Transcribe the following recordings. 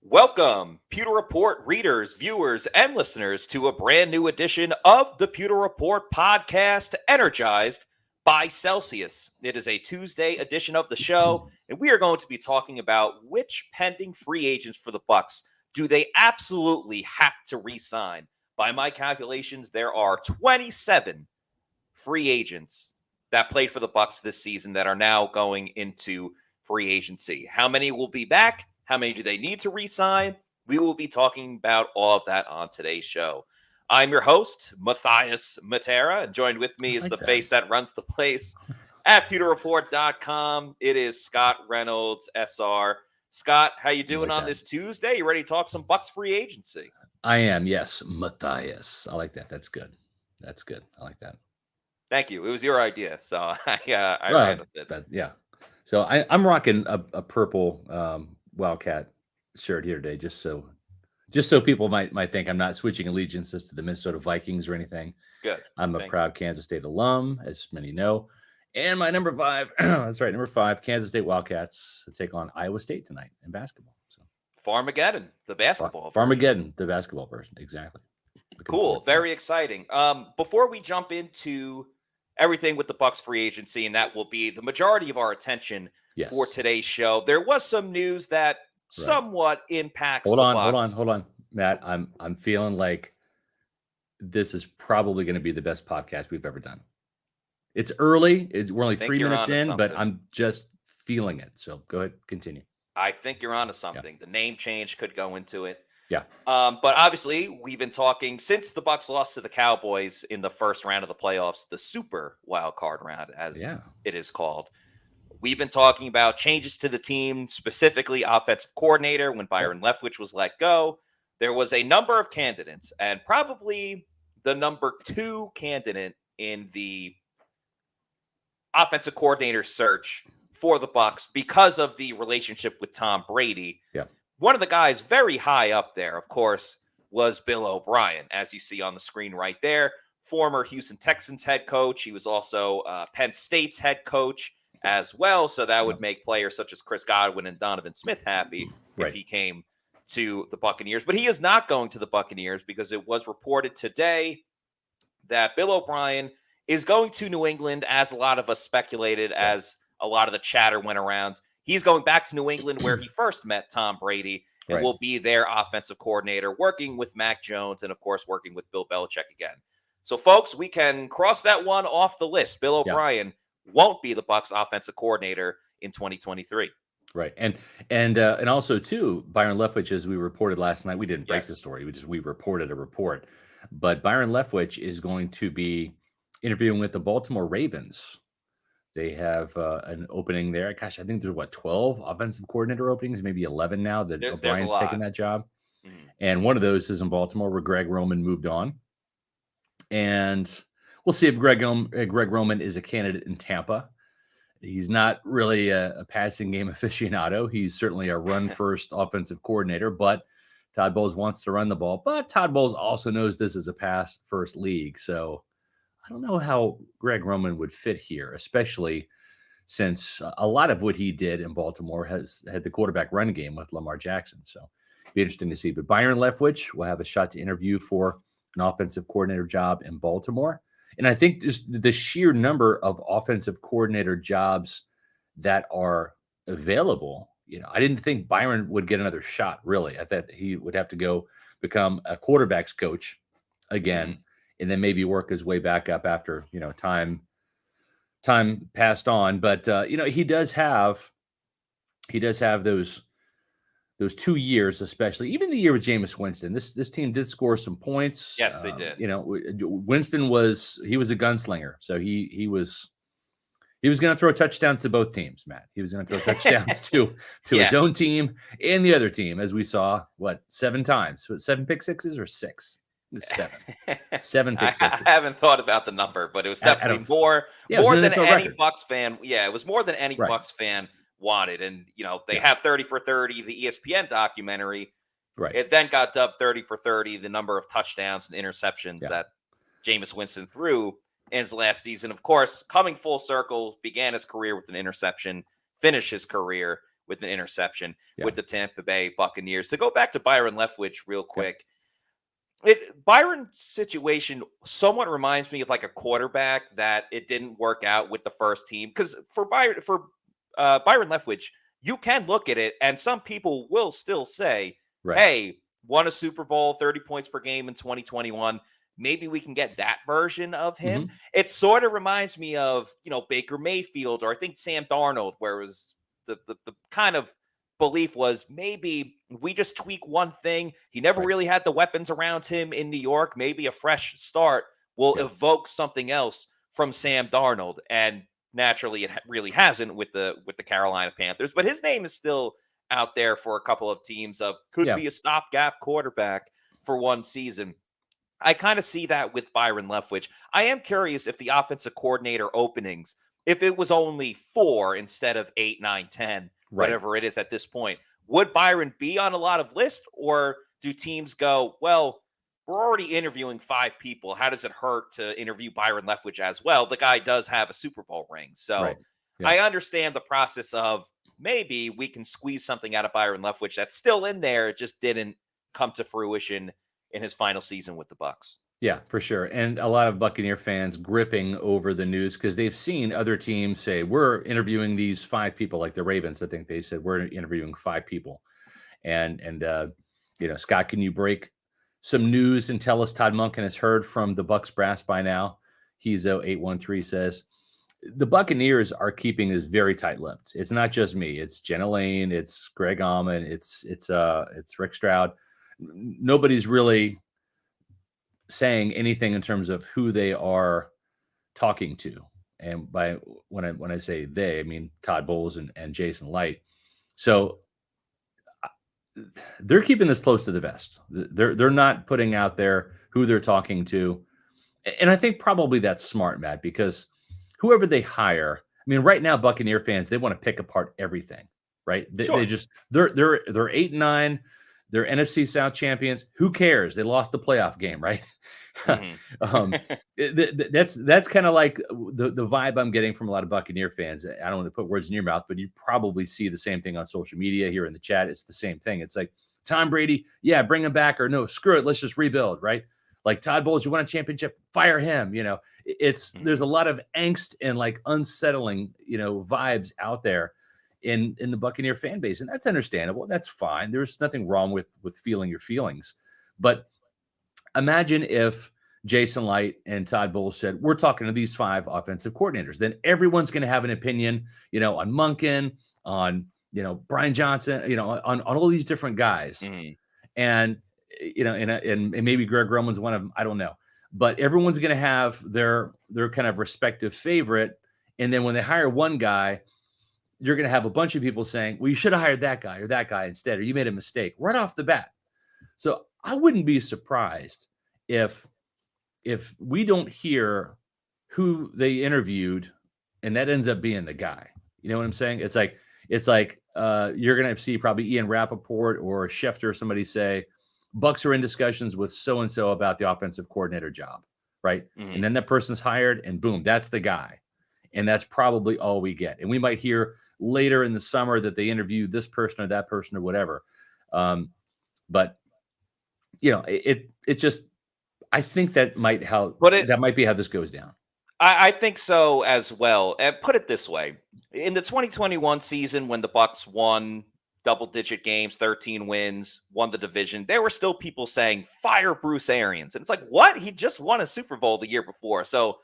Welcome, Pewter Report readers, viewers, and listeners to a brand new edition of the Pewter Report podcast, Energized by Celsius. It is a Tuesday edition of the show, and we are going to be talking about which pending free agents for the Bucs do they absolutely have to re-sign. By my calculations, there are 27 free agents that played for the Bucs this season that are now going into free agency. How many will be back? How many do they need to re-sign? We will be talking about all of that on today's show. I'm your host, Matthias Matera, and joined with me is the face that runs the place at pewterreport.com. It is Scott Reynolds, SR. Scott, how you doing on this Tuesday? You ready to talk some Bucs free agency? I am, yes, Matthias. I like that. That's good. That's good. I like that. Thank you. It was your idea, so I ran with it. Yeah. So I'm rocking a purple Wildcat shirt here today, just so people might think I'm not switching allegiances to the Minnesota Vikings or anything. Good. I'm a proud Kansas State alum, as many know. And my number 5, that's right, number 5, Kansas State Wildcats take on Iowa State tonight in basketball. So Farmageddon, the basketball version. Farmageddon, the basketball version, exactly. Cool, very exciting. Before we jump into everything with the Bucs free agency, and that will be the majority of our attention for today's show, there was some news that somewhat impacts Hold the on, Bucs. Matt. I'm feeling like this is probably going to be the best podcast we've ever done. It's early. We're only 3 minutes in, but I'm just feeling it. So go ahead, continue. I think you're onto something. Yeah. The name change could go into it. Yeah. But obviously, we've been talking since the Bucs lost to the Cowboys in the first round of the playoffs, the Super Wild Card round, as it is called. We've been talking about changes to the team, specifically offensive coordinator. When Byron Leftwich was let go, there was a number of candidates, and probably the number 2 candidate in the offensive coordinator search for the Bucs because of the relationship with Tom Brady. Yeah. One of the guys very high up there, of course, was Bill O'Brien, as you see on the screen right there. Former Houston Texans head coach. He was also Penn State's head coach as well. So that would make players such as Chris Godwin and Donovan Smith happy if he came to the Buccaneers. But he is not going to the Buccaneers because it was reported today that Bill O'Brien is going to New England, as a lot of us speculated, as a lot of the chatter went around. He's going back to New England where he first met Tom Brady and will be their offensive coordinator, working with Mac Jones and, of course, working with Bill Belichick again. So, folks, we can cross that one off the list. Bill O'Brien won't be the Bucs offensive coordinator in 2023. Right. And also, too, Byron Leftwich, as we reported last night, we didn't break the story. We reported a report. But Byron Leftwich is going to be interviewing with the Baltimore Ravens. They have an opening there. Gosh, I think there's 12 offensive coordinator openings, maybe 11 now that O'Brien's taken that job. Mm-hmm. And one of those is in Baltimore, where Greg Roman moved on. And we'll see if Greg Roman is a candidate in Tampa. He's not really a passing game aficionado. He's certainly a run-first offensive coordinator, but Todd Bowles wants to run the ball. But Todd Bowles also knows this is a pass-first league, so I don't know how Greg Roman would fit here, especially since a lot of what he did in Baltimore has had the quarterback run game with Lamar Jackson. So it'd be interesting to see. But Byron Leftwich will have a shot to interview for an offensive coordinator job in Baltimore. And I think just the sheer number of offensive coordinator jobs that are available, I didn't think Byron would get another shot, really. I thought he would have to go become a quarterback's coach again. Mm-hmm. And then maybe work his way back up after, time passed on. But, he does have those 2 years, especially even the year with Jameis Winston. This team did score some points. Yes, they did. Winston was a gunslinger. So he was going to throw touchdowns to both teams, Matt. He was going to throw touchdowns to his own team and the other team, as we saw, 7 times. 7 pick sixes or 6? It was 7 pick sixes. I haven't thought about the number, but it was definitely more than any Bucs fan. Yeah, it was more than any Bucs fan wanted. And, they have 30 for 30, the ESPN documentary. Right. It then got dubbed 30 for 30, the number of touchdowns and interceptions that Jameis Winston threw in his last season. Of course, coming full circle, began his career with an interception, finished his career with an interception with the Tampa Bay Buccaneers. To go back to Byron Leftwich real quick, Byron's situation somewhat reminds me of like a quarterback that it didn't work out with the first team. Because for Byron Leftwich, you can look at it, and some people will still say, hey, won a Super Bowl, 30 points per game in 2021. Maybe we can get that version of him. It sort of reminds me of, Baker Mayfield, or I think Sam Darnold, where it was the kind of belief was maybe if we just tweak one thing. He never really had the weapons around him in New York. Maybe a fresh start will evoke something else from Sam Darnold. And naturally, it really hasn't with the Carolina Panthers. But his name is still out there for a couple of teams could be a stopgap quarterback for one season. I kind of see that with Byron Leftwich. I am curious if the offensive coordinator openings, if it was only 4 instead of 8, 9, 10, whatever it is at this point, would Byron be on a lot of lists, or do teams go, well, we're already interviewing 5 people. How does it hurt to interview Byron Leftwich as well? The guy does have a Super Bowl ring. So I understand the process of maybe we can squeeze something out of Byron Leftwich that's still in there. It just didn't come to fruition in his final season with the Bucs. Yeah, for sure. And a lot of Buccaneer fans gripping over the news because they've seen other teams say, we're interviewing these 5 people, like the Ravens. I think they said, we're interviewing 5 people. And Scott, can you break some news and tell us Todd Monken has heard from the Bucs brass by now? He's 813 says, the Buccaneers are keeping this very tight-lipped. It's not just me. It's Jenna Lane. It's Greg Allman. It's Rick Stroud. Nobody's really saying anything in terms of who they are talking to. And when I say they, I mean Todd Bowles and Jason Light. So they're keeping this close to the vest. They're not putting out there who they're talking to. And I think probably that's smart, Matt, because whoever they hire, I mean, right now, Buccaneer fans, they want to pick apart everything, right? They're 8-9. They're NFC South champions. Who cares? They lost the playoff game, right? That's kind of like the vibe I'm getting from a lot of Buccaneer fans. I don't want to put words in your mouth, but you probably see the same thing on social media here in the chat. It's the same thing. It's like Tom Brady, bring him back, or no, screw it, let's just rebuild, right? Like Todd Bowles, you won a championship, fire him. There's a lot of angst and like unsettling, vibes out there in the Buccaneer fan base. And that's understandable. That's fine. There's nothing wrong with feeling your feelings. But imagine if Jason Light and Todd Bowles said, we're talking to these 5 offensive coordinators. Then everyone's going to have an opinion, on Monken, on, Brian Johnson, on all these different guys. And, and maybe Greg Roman's one of them. I don't know. But everyone's going to have their kind of respective favorite. And then when they hire one guy, you're going to have a bunch of people saying, well, you should have hired that guy or that guy instead, or you made a mistake right off the bat. So I wouldn't be surprised if we don't hear who they interviewed and that ends up being the guy. You know what I'm saying? It's like you're going to see probably Ian Rappaport or Schefter or somebody say, Bucs are in discussions with so-and-so about the offensive coordinator job, right? And then that person's hired and boom, that's the guy. And that's probably all we get. And we might hear later in the summer that they interviewed this person or that person or whatever. But it just, I think that might be how this goes down. I think so as well. And put it this way. In the 2021 season, when the Bucs won double-digit games, 13 wins, won the division, there were still people saying, fire Bruce Arians. And it's like, what? He just won a Super Bowl the year before. So,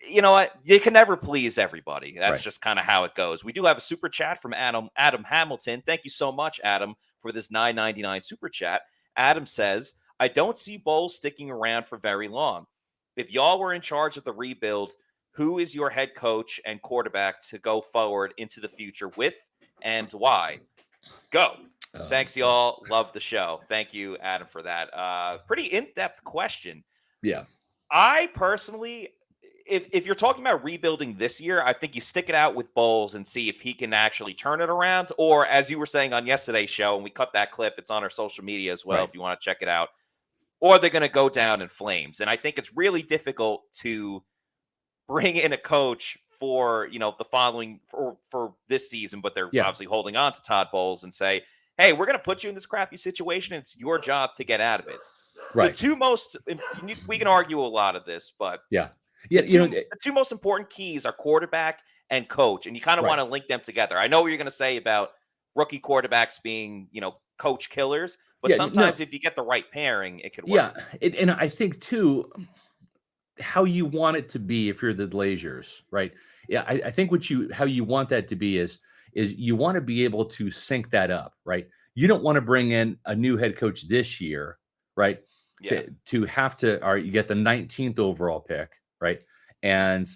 you know what? You can never please everybody. That's just kind of how it goes. We do have a super chat from Adam Hamilton. Thank you so much, Adam, for this $9.99 super chat. Adam says, I don't see Bowles sticking around for very long. If y'all were in charge of the rebuild, who is your head coach and quarterback to go forward into the future with, and why? Go. Thanks, y'all. Love the show. Thank you, Adam, for that. Pretty in-depth question. Yeah. I personally, if you're talking about rebuilding this year, I think you stick it out with Bowles and see if he can actually turn it around. Or as you were saying on yesterday's show, and we cut that clip, it's on our social media as well, if you want to check it out. Or they're going to go down in flames. And I think it's really difficult to bring in a coach for, the following for this season, but they're obviously holding on to Todd Bowles and say, hey, we're going to put you in this crappy situation. It's your job to get out of it. Right. The two most, we can argue a lot of this, but the two most important keys are quarterback and coach. And you kind of want to link them together. I know what you're going to say about rookie quarterbacks being, coach killers, but sometimes if you get the right pairing, it could work. Yeah. And I think too, how you want it to be if you're the Glazers, right? Yeah. I think how you want that to be is you want to be able to sync that up, right? You don't want to bring in a new head coach this year, right? Yeah. To have to, or you get the 19th overall pick, right? And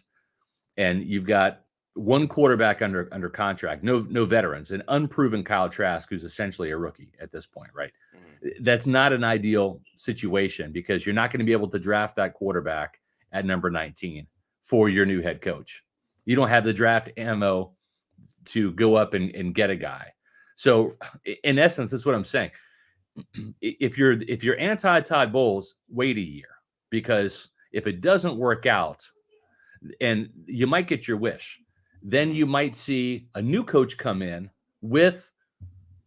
you've got one quarterback under contract, no veterans, an unproven Kyle Trask, who's essentially a rookie at this point, right? Mm-hmm. That's not an ideal situation because you're not going to be able to draft that quarterback at number 19 for your new head coach. You don't have the draft ammo to go up and get a guy. So in essence, that's what I'm saying. If you're anti Todd Bowles, wait a year, because if it doesn't work out, and you might get your wish, then you might see a new coach come in with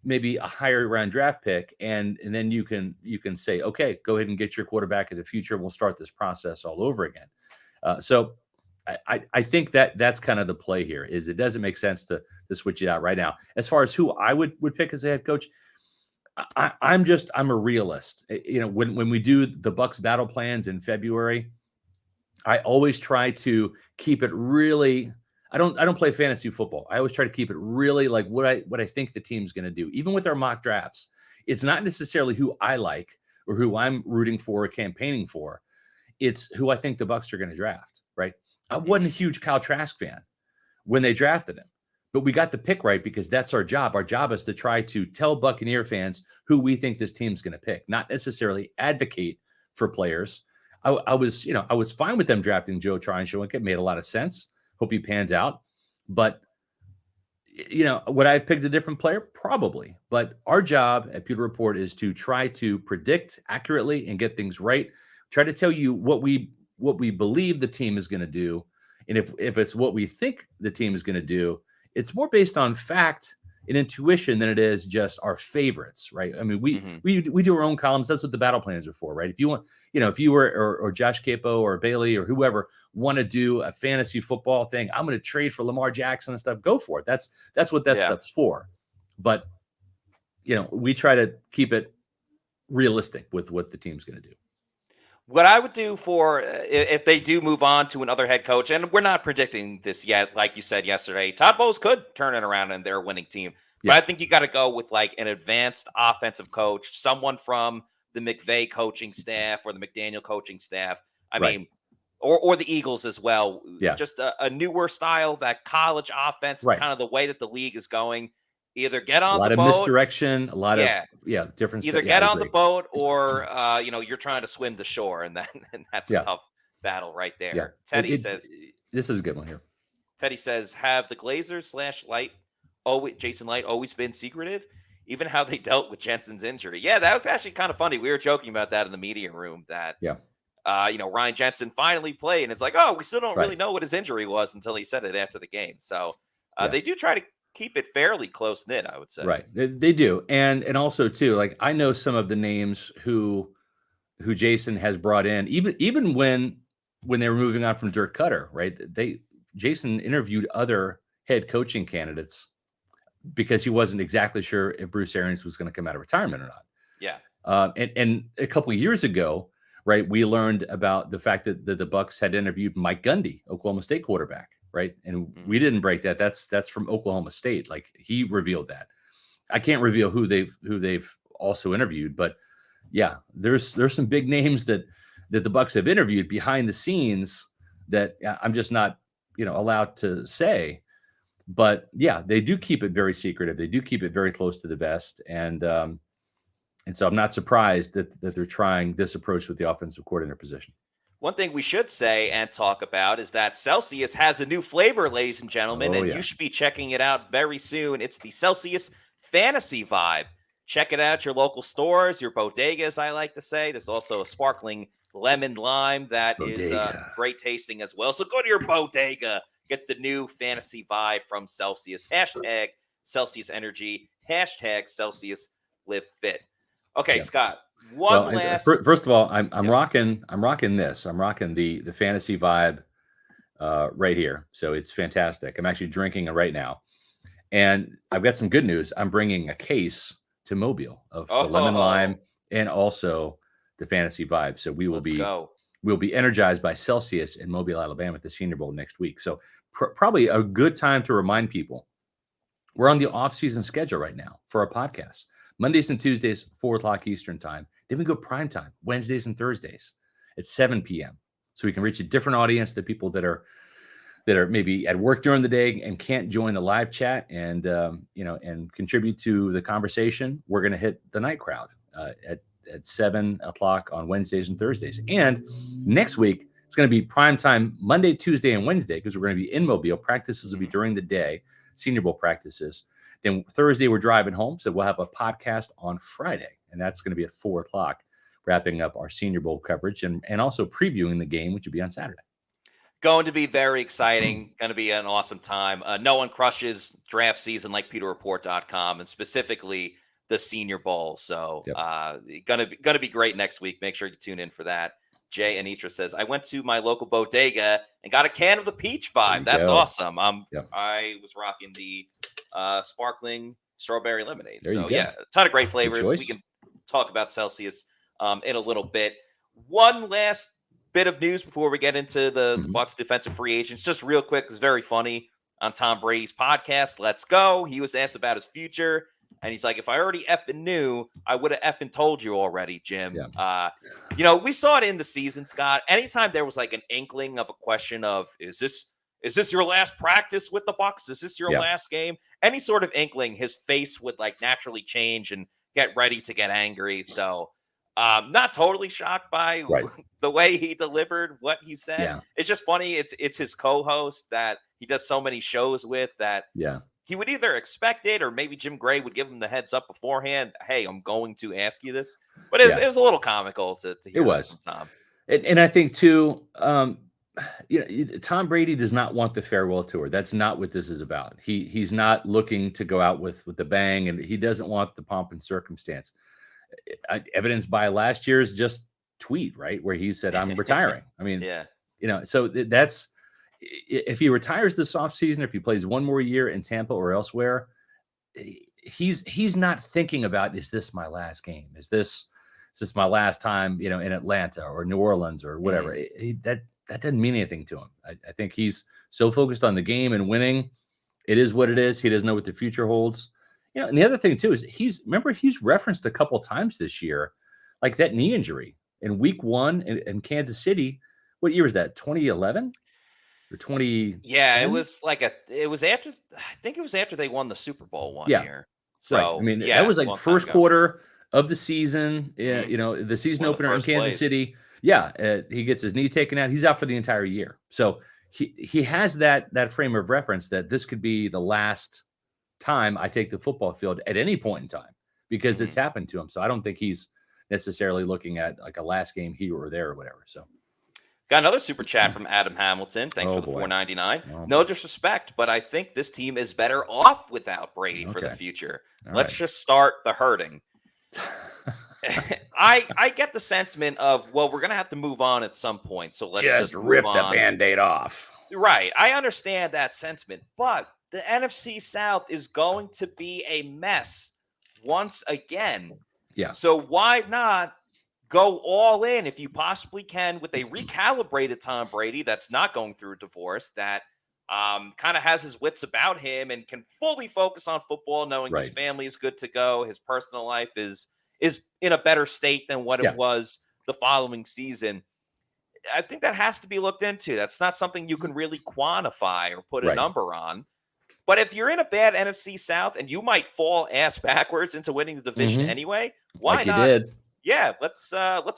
maybe a higher round draft pick, and then you can say, okay, go ahead and get your quarterback of the future. We'll start this process all over again. So I think that's kind of the play here. Is it doesn't make sense to switch it out right now. As far as who I would pick as a head coach, I'm a realist. When we do the Bucs battle plans in February, I always try to keep it really. I don't play fantasy football. I always try to keep it really like what I think the team's going to do. Even with our mock drafts, it's not necessarily who I like or who I'm rooting for or campaigning for. It's who I think the Bucs are going to draft. Right? I wasn't a huge Kyle Trask fan when they drafted him, but we got the pick right because that's our job. Our job is to try to tell Buccaneer fans who we think this team's going to pick, not necessarily advocate for players. I was fine with them drafting Joe Tryon-Shoyinka. It made a lot of sense. Hope he pans out. But, would I have picked a different player? Probably. But our job at Pewter Report is to try to predict accurately and get things right. Try to tell you what we believe the team is going to do. And if it's what we think the team is going to do, it's more based on fact and intuition than it is just our favorites, right? I mean, we do our own columns. That's what the battle plans are for, right? If you want, if you were or Josh Capo or Bailey or whoever want to do a fantasy football thing, I'm going to trade for Lamar Jackson and stuff. Go for it. That's what that stuff's for. But we try to keep it realistic with what the team's going to do. What I would do for if they do move on to another head coach, and we're not predicting this yet, like you said yesterday, Todd Bowles could turn it around and they're a winning team. But I think you got to go with like an advanced offensive coach, someone from the McVay coaching staff or the McDaniel coaching staff. I mean, or the Eagles as well. Yeah. Just a newer style, that college offense, kind of the way that the league is going. Either get on the boat. A lot of misdirection, a lot of different. Either get on the boat or, you're trying to swim the shore, and that's a tough battle right there. Yeah. Teddy says, this is a good one here. Teddy says, have the Glazers / Jason Light always been secretive? Even how they dealt with Jensen's injury. Yeah, that was actually kind of funny. We were joking about that in the media room that, Ryan Jensen finally played, and it's like, oh, we still don't really know what his injury was until he said it after the game. So they do try to keep it fairly close knit, I would say. Right. They do. And also too, like I know some of the names who Jason has brought in, even when they were moving on from Dirk Cutter, right? Jason interviewed other head coaching candidates because he wasn't exactly sure if Bruce Arians was going to come out of retirement or not. Yeah. And a couple of years ago, right, we learned about the fact that the Bucs had interviewed Mike Gundy, Oklahoma State quarterback. Right. And we didn't break that. That's from Oklahoma State. Like he revealed that. I can't reveal who they've also interviewed, but yeah, there's some big names that the Bucs have interviewed behind the scenes that I'm just not, allowed to say. But yeah, they do keep it very secretive. They do keep it very close to the vest. And so I'm not surprised that they're trying this approach with the offensive coordinator position. One thing we should say and talk about is that Celsius has a new flavor, ladies and gentlemen, you should be checking it out very soon. It's the Celsius Fantasy Vibe. Check it out at your local stores, your bodegas, I like to say. There's also a sparkling lemon lime that is Bodega. great tasting as well. So go to your bodega, get the new fantasy vibe from Celsius. Hashtag Celsius Energy. Hashtag Celsius Live Fit. Okay, Yep. Scott. Well, One last. first of all, I'm Yep. rocking this. I'm rocking the fantasy vibe right here. So it's fantastic. I'm actually drinking it right now. And I've got some good news. I'm bringing a case to Mobile of the lemon lime and also the fantasy vibe. So we'll be energized by Celsius in Mobile, Alabama at the Senior Bowl next week. So probably a good time to remind people we're on the off-season schedule right now for our podcast. Mondays and Tuesdays, 4 o'clock Eastern time. Then we go prime time, Wednesdays and Thursdays at 7 p.m. So we can reach a different audience, the people that are maybe at work during the day and can't join the live chat and and contribute to the conversation. We're going to hit the night crowd at 7 o'clock on Wednesdays and Thursdays. And next week, it's going to be prime time Monday, Tuesday, and Wednesday because we're going to be in Mobile. Practices will be during the day, Senior Bowl practices. Then Thursday, we're driving home. So we'll have a podcast on Friday, and that's going to be at 4 o'clock, wrapping up our Senior Bowl coverage and also previewing the game, which will be on Saturday. Going to be very exciting. Going to be an awesome time. No one crushes draft season like PewterReport.com and specifically the Senior Bowl. So gonna be great next week. Make sure you tune in for that. Jay Anitra says, I went to my local bodega and got a can of the peach vibe. That's awesome. I was rocking the sparkling strawberry lemonade. So yeah, a ton of great flavors. We can talk about Celsius in a little bit. One last bit of news before we get into the Bucs defensive free agents. Just real quick, it's very funny on Tom Brady's podcast, Let's Go. He was asked about his future, and he's like, if I already effing knew, I would have effing told you already, Jim. Yeah. We saw it in the season, Scott. Anytime there was like an inkling of a question of, is this your last practice with the Bucs? Is this your last game? Any sort of inkling, his face would like naturally change and get ready to get angry. So not totally shocked by the way he delivered what he said. Yeah. It's just funny. It's his co-host that he does so many shows with that he would either expect it or maybe Jim Gray would give him the heads up beforehand. Hey, I'm going to ask you this. But it was a little comical to hear from Tom. And I think too, Tom Brady does not want the farewell tour. That's not what this is about. He's not looking to go out with the bang, and he doesn't want the pomp and circumstance. Evidenced by last year's just tweet, right, where he said, I'm retiring. I mean, so that's, if he retires this offseason, if he plays one more year in Tampa or elsewhere, he's not thinking about, is this my last game? Is this my last time, in Atlanta or New Orleans or whatever? That doesn't mean anything to him. I think he's so focused on the game and winning. It is what it is. He doesn't know what the future holds. And the other thing too is he's referenced a couple times this year, like that knee injury in week 1 in Kansas City. What year was that? 2011 or 20? Yeah, it was after they won the Super Bowl one year. So that was like first quarter of the season. The season opener in Kansas City. Yeah, he gets his knee taken out. He's out for the entire year. So he has that frame of reference that this could be the last time I take the football field at any point in time because it's happened to him. So I don't think he's necessarily looking at like a last game here or there or whatever. So got another super chat from Adam Hamilton. Thanks for the $4.99. No disrespect, but I think this team is better off without Brady for the future. Let's just start the hurting. I get the sentiment of, well, we're going to have to move on at some point. So let's just rip the Band-Aid off. Right. I understand that sentiment, but the NFC South is going to be a mess once again. Yeah. So why not go all in if you possibly can with a recalibrated Tom Brady that's not going through a divorce, that kind of has his wits about him and can fully focus on football, knowing his family is good to go. His personal life is in a better state than what it was the following season. I think that has to be looked into. That's not something you can really quantify or put a number on. But if you're in a bad NFC South and you might fall ass backwards into winning the division anyway, why like not? You did. Yeah, let's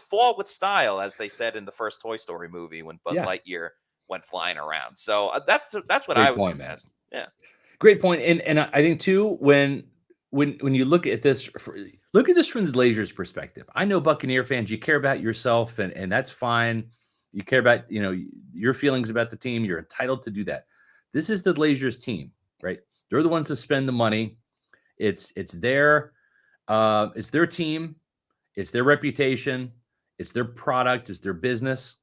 fall with style, as they said in the first Toy Story movie when Buzz Lightyear went flying around. So that's what I was thinking. Yeah, great point. And I think too, when when you look at this, look at this from the Blazers' perspective. I know Buccaneer fans, you care about yourself, and that's fine. You care about your feelings about the team. You're entitled to do that. This is the Blazers team, right? They're the ones that spend the money. It's their team. It's their reputation. It's their product. It's their business.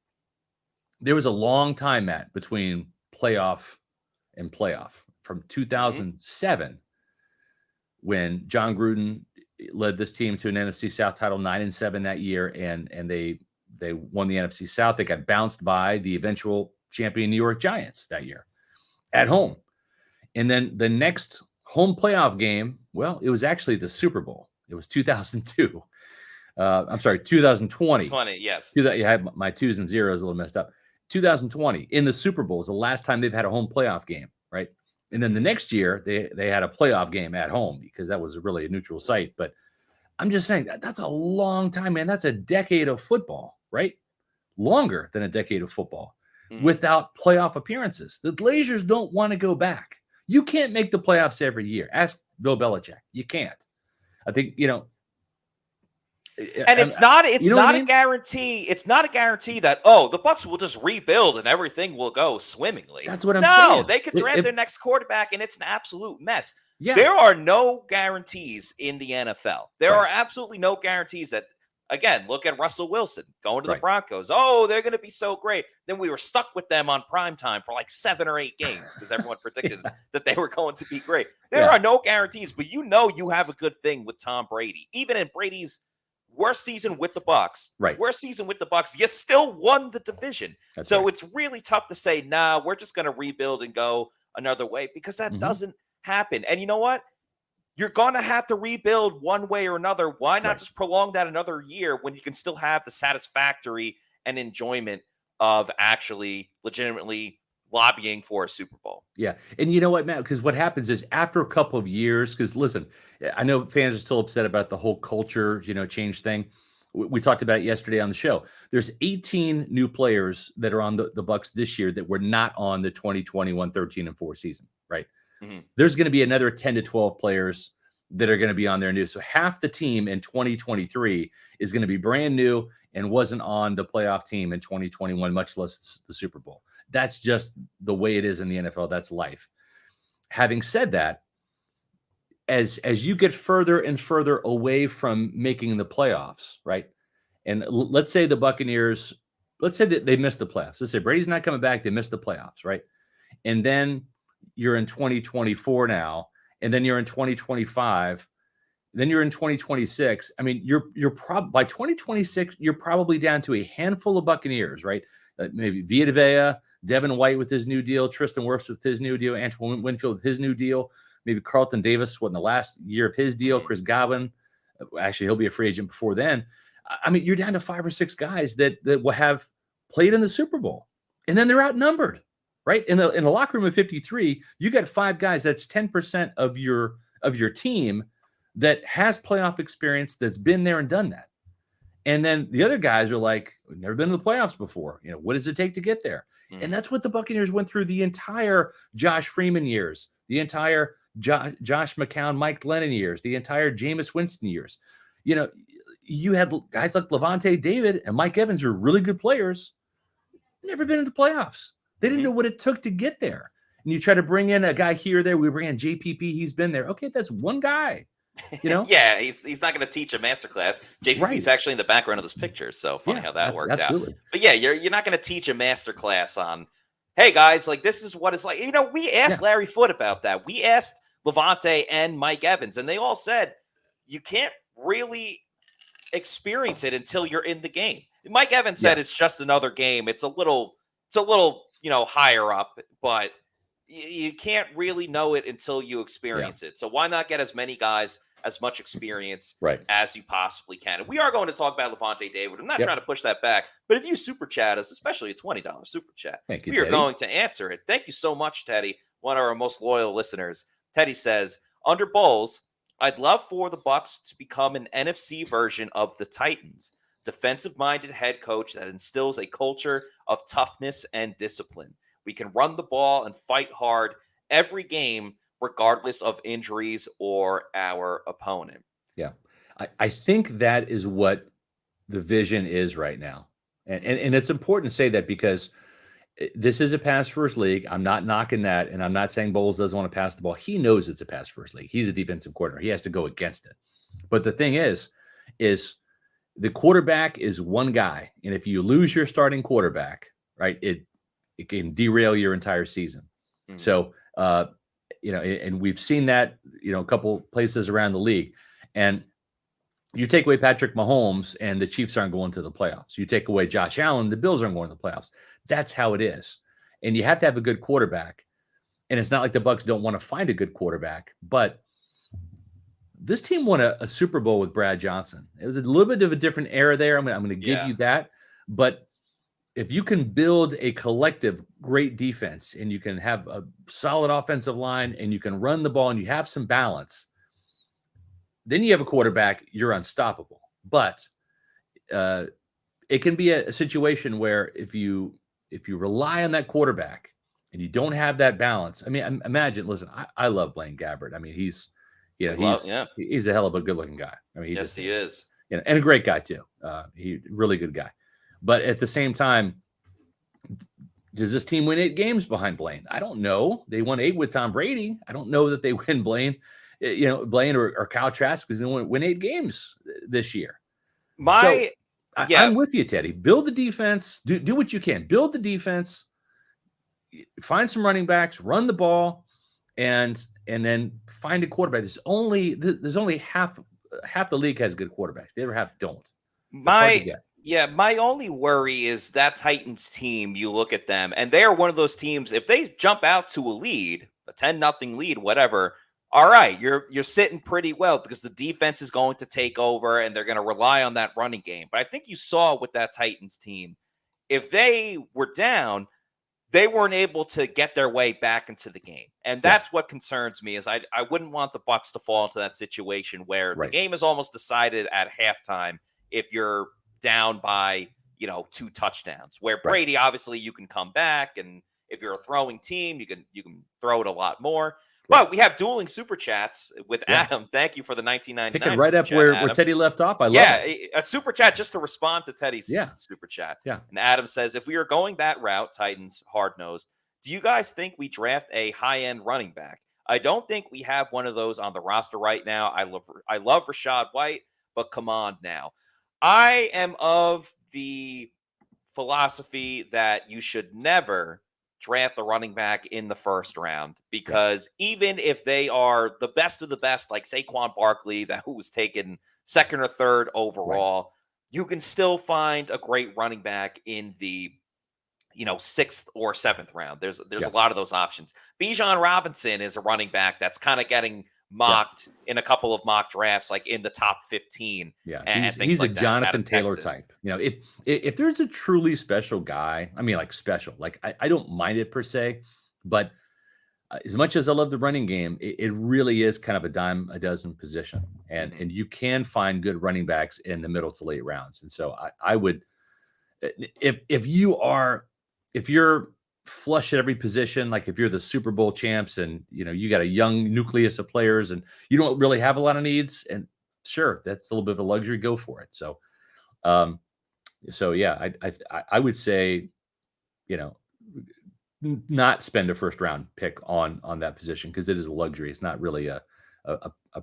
There was a long time, Matt, between playoff and playoff from 2007 when John Gruden led this team to an NFC South title, 9-7 that year, and they won the NFC South. They got bounced by the eventual champion New York Giants that year at home. And then the next home playoff game, well, it was actually the Super Bowl. It was 2002. I'm sorry, 2020. 20, yes. I had my 2s and 0s a little messed up. 2020 in the Super Bowl is the last time they've had a home playoff game, right? And then the next year they had a playoff game at home because that was really a neutral site. But I'm just saying that's a long time, man. That's a decade of football, right? Longer than a decade of football without playoff appearances. The Blazers don't want to go back. You can't make the playoffs every year. Ask Bill Belichick. You can't. I think, and it's not a guarantee. It's not a guarantee that, the Bucs will just rebuild and everything will go swimmingly. That's what I'm saying. No, they could draft their next quarterback and it's an absolute mess. Yeah. There are no guarantees in the NFL. There are absolutely no guarantees that, again, look at Russell Wilson going to the Broncos. Oh, they're going to be so great. Then we were stuck with them on primetime for like 7 or 8 games because everyone predicted that they were going to be great. There are no guarantees, but you have a good thing with Tom Brady. Even in Brady's worst season with the Bucs, you still won the division. It's really tough to say, nah, we're just going to rebuild and go another way because that doesn't happen. And you know what? You're going to have to rebuild one way or another. Why not just prolong that another year when you can still have the satisfactory and enjoyment of actually legitimately lobbying for a Super Bowl? Yeah. And you know what, Matt? Because what happens is after a couple of years, because listen, I know fans are still upset about the whole culture, change thing. We talked about it yesterday on the show. There's 18 new players that are on the Bucs this year that were not on the 2021 13-4 season, right? There's going to be another 10 to 12 players that are going to be on there new. So half the team in 2023 is going to be brand new and wasn't on the playoff team in 2021, much less the Super Bowl. That's just the way it is in the NFL. That's life. Having said that, as you get further and further away from making the playoffs, right? And let's say the Buccaneers, let's say that they missed the playoffs. Let's say Brady's not coming back. They missed the playoffs, right? And then you're in 2024 now, and then you're in 2025, then you're in 2026. I mean, you're by 2026, you're probably down to a handful of Buccaneers, right? Maybe Vita Vea, Devin White with his new deal, Tristan Wirfs with his new deal, Antoine Winfield with his new deal, maybe Carlton Davis in the last year of his deal, Chris Godwin. Actually, he'll be a free agent before then. I mean, you're down to 5 or 6 guys that will have played in the Super Bowl, and then they're outnumbered. Right? In a locker room of 53, you got 5 guys. That's 10% of your team that has playoff experience, that's been there and done that. And then the other guys are like, we've never been to the playoffs before. What does it take to get there? And that's what the Buccaneers went through the entire Josh Freeman years, the entire Josh McCown, Mike Lennon years, the entire Jameis Winston years. You had guys like Lavonte David and Mike Evans who are really good players, never been in the playoffs. They didn't know what it took to get there. And you try to bring in a guy here or there. We bring in JPP. He's been there. Okay, that's one guy. Yeah, he's not going to teach a masterclass. JPP's actually in the background of this picture. So funny how that worked out. But yeah, you're not going to teach a masterclass on, hey guys, like this is what it's like. We asked Larry Foote about that. We asked Lavonte and Mike Evans, and they all said you can't really experience it until you're in the game. Mike Evans said it's just another game. It's a little higher up, but you can't really know it until you experience it. So why not get as many guys, as much experience as you possibly can? And we are going to talk about Lavonte David. I'm not trying to push that back, but if you super chat us, especially a $20 super chat, we are going to answer it. Thank you so much, Teddy, one of our most loyal listeners. Teddy says, under Bowles, I'd love for the Bucs to become an NFC version of the Titans. Defensive-minded head coach that instills a culture of toughness and discipline. We can run the ball and fight hard every game, regardless of injuries or our opponent. Yeah. I think that is what the vision is right now. And it's important to say that because this is a pass first league. I'm not knocking that. And I'm not saying Bowles doesn't want to pass the ball. He knows it's a pass first league. He's a defensive coordinator. He has to go against it. But the thing is the quarterback is one guy. And if you lose your starting quarterback, right, it can derail your entire season. Mm-hmm. So, and we've seen that, a couple places around the league. And you take away Patrick Mahomes and the Chiefs aren't going to the playoffs. You take away Josh Allen, the Bills aren't going to the playoffs. That's how it is. And you have to have a good quarterback. And it's not like the Bucs don't want to find a good quarterback, but this team won a Super Bowl with Brad Johnson. It was a little bit of a different era there. I'm going to give you that. But if you can build a collective great defense and you can have a solid offensive line and you can run the ball and you have some balance, then you have a quarterback, you're unstoppable. But it can be a situation where if you rely on that quarterback and you don't have that balance, I mean, imagine, listen, I love Blaine Gabbert. I mean, he's a hell of a good looking guy. I mean, he is. And a great guy too. He's a really good guy. But at the same time, does this team win 8 games behind Blaine? I don't know. They won 8 with Tom Brady. I don't know that they win Blaine or Kyle Trask is going to win 8 games this year. I'm with you, Teddy. Build the defense. Do what you can. Build the defense. Find some running backs. Run the ball, and then find a quarterback. There's only half the league has good quarterbacks. The other half don't. My only worry is that Titans team, you look at them, and they are one of those teams, if they jump out to a lead, a 10-0 lead, whatever, all right, you're sitting pretty well because the defense is going to take over and they're going to rely on that running game. But I think you saw with that Titans team, if they were down, they weren't able to get their way back into the game. And that's what concerns me is I wouldn't want the Bucs to fall into that situation where the game is almost decided at halftime if you're down by, 2 touchdowns, where Brady, obviously you can come back. And if you're a throwing team, you can throw it a lot more. But we have dueling super chats with Adam. Thank you for the 1999. Picking right up where Teddy left off. I love it. A super chat just to respond to Teddy's super chat. Yeah. And Adam says, if we are going that route, Titans hard-nosed, do you guys think we draft a high-end running back? I don't think we have one of those on the roster right now. I love Rachaad White, but come on now. I am of the philosophy that you should never draft a running back in the first round because even if they are the best of the best, like Saquon Barkley, who was taken 2nd or 3rd overall, you can still find a great running back in the 6th or 7th round. There's a lot of those options. Bijan Robinson is a running back that's kind of getting mocked in a couple of mock drafts, like in the top 15. Yeah, he's like a Jonathan Taylor type. If there's a truly special guy, I mean, like special, like I don't mind it per se, but as much as I love the running game, it really is kind of a dime a dozen position, and you can find good running backs in the middle to late rounds. And so I would, if you're flush at every position, like if you're the Super Bowl champs and you got a young nucleus of players and you don't really have a lot of needs, and sure, that's a little bit of a luxury, go for it. So I would say not spend a first round pick on that position because it is a luxury. It's not really a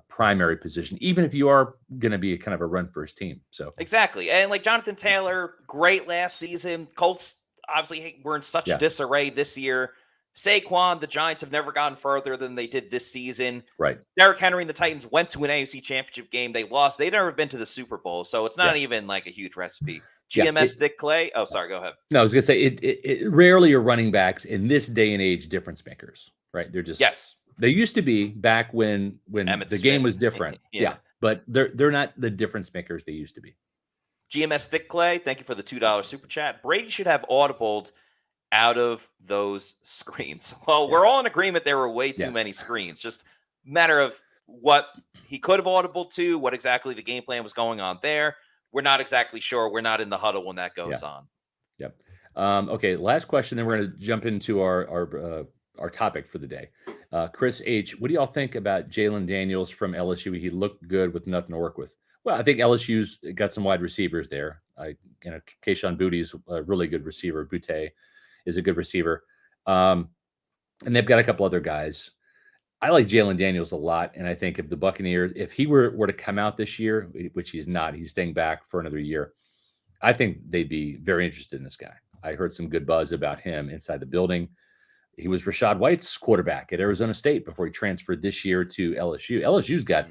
primary position, even if you are going to be kind of a run first team. So exactly. And like Jonathan Taylor, great last season. Colts obviously we're in such disarray this year. Saquon, the Giants have never gotten further than they did this season. Right. Derrick Henry and the Titans went to an AFC Championship game. They lost. They've never been to the Super Bowl, so it's not even like a huge recipe. GMS Thick Clay. Oh, sorry. Go ahead. No, I was going to say it rarely are running backs in this day and age difference makers, right? They're just They used to be back when the game was different. But they're not the difference makers they used to be. GMS Thick Clay, thank you for the $2 super chat. Brady should have audibled out of those screens. Well, we're all in agreement there were way too many screens. Just a matter of what he could have audibled to, what exactly the game plan was going on there. We're not exactly sure. We're not in the huddle when that goes on. Yep. Okay, last question, then we're going to jump into our our topic for the day. Chris H., what do y'all think about Jalen Daniels from LSU? He looked good with nothing to work with. Well, I think LSU's got some wide receivers there. Kayshon Boutte's a really good receiver. Butte is a good receiver. And they've got a couple other guys. I like Jalen Daniels a lot. And I think if the Buccaneers, if he were to come out this year, which he's not, he's staying back for another year, I think they'd be very interested in this guy. I heard some good buzz about him inside the building. He was Rashad White's quarterback at Arizona State before he transferred this year to LSU. LSU's got a